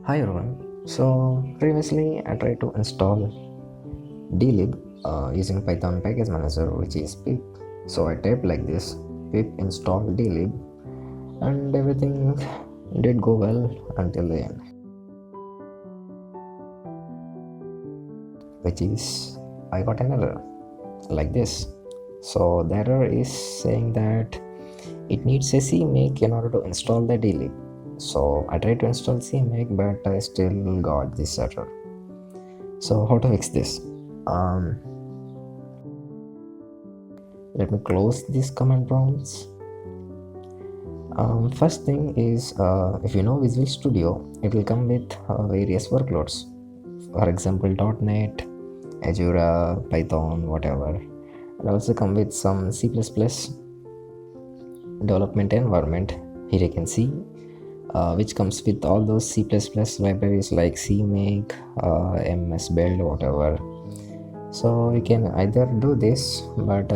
Hi everyone. So previously I tried to install Dlib using Python package manager, which is pip. So I typed like this: pip install Dlib, and everything did go well until the end, which is I got an error like this. So the error is saying that it needs a CMake in order to install the Dlib. So I tried to install CMake, but I still got this error. So how to fix this? Um, Let me close these command prompts. First thing is, if you know Visual Studio, it will come with various workloads. For example, .NET, Azure, Python, whatever. And also come with some C++ development environment. Here you can see, which comes with all those C++ libraries like CMake, MS-Build, whatever. So you can either do this, but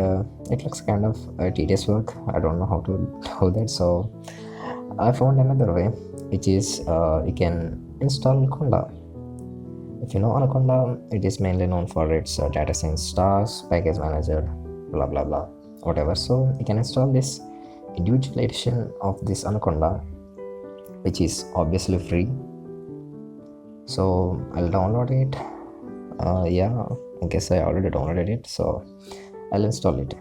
it looks kind of tedious work. I don't know how to do that, so I found another way, which is you can install conda. If you know Anaconda, it is mainly known for its data science tasks, package manager, blah blah blah, whatever. So you can install this individual edition of this Anaconda, which is obviously free. So I'll download it. Yeah, I guess I already downloaded it, so I'll install it.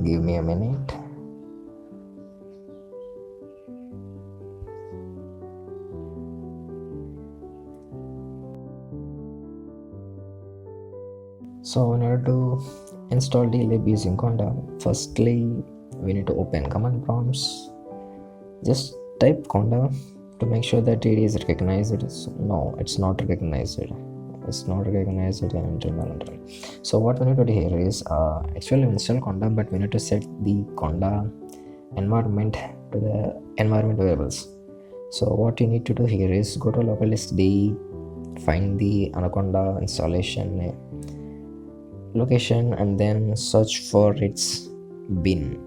Give me a minute. So in order to install Dlib using conda, firstly we need to open command prompts. Just type conda to make sure that it is recognized. No, it's not recognized. It's not recognized in. So what we need to do here is actually install conda, but we need to set the conda environment to the environment variables. So what you need to do here is go to localhost D, find the Anaconda installation location, and then search for its bin.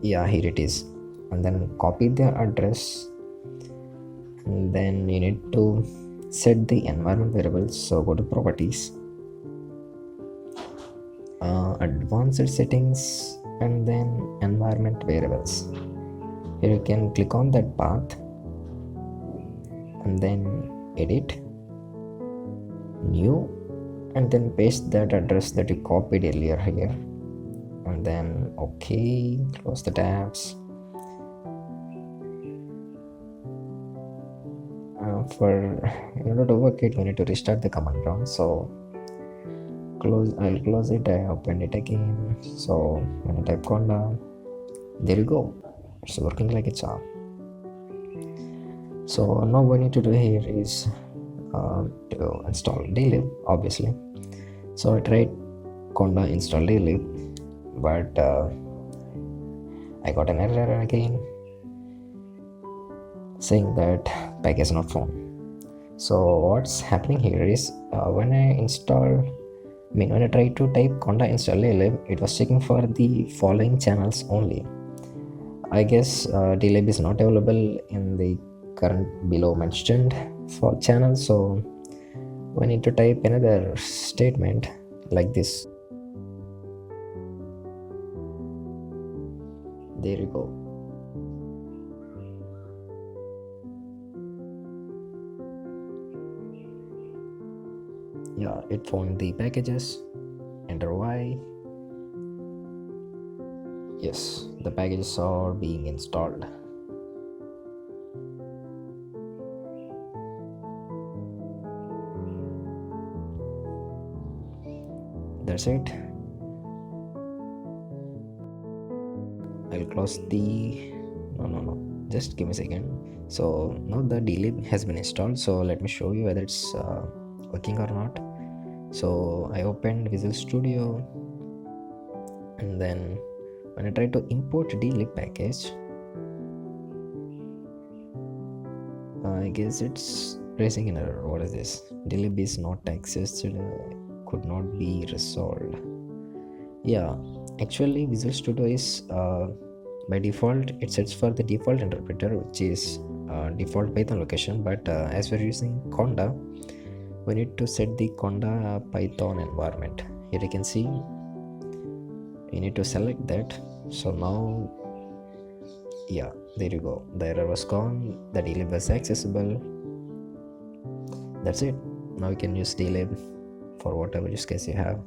Yeah, here it is. And then copy the address, and then you need to set the environment variables. So go to properties, advanced settings, and then environment variables. Here you can click on that path and then edit, new, and then paste that address that you copied earlier here, and then okay, close the tabs. In order to work it, we need to restart the command prompt. So I'll close it. I open it again. So when I type conda, there you go, it's working like a charm. So now what we need to do here is to install Dlib, obviously. So I tried conda install Dlib, but I got an error again saying that package not found. So what's happening here is when I try to type conda install Dlib, it was checking for the following channels only. I guess Dlib is not available in the current below mentioned for channel, so we need to type another statement like this. There you go. Yeah, it found the packages. Enter Y. Yes, the packages are being installed. That's it. I'll close the no, just give me a second. So now the Dlib has been installed, so let me show you whether it's working or not. So I opened Visual Studio, and then when I try to import Dlib package, I guess it's raising an error. What is this? Dlib is not accessed, could not be resolved. Yeah, actually Visual Studio is by default it sets for the default interpreter, which is default Python location, but as we're using conda, we need to set the conda Python environment. Here you can see you need to select that. So now, yeah, there you go, the error was gone, the Dlib was accessible. That's it. Now you can use Dlib for whatever use case you have.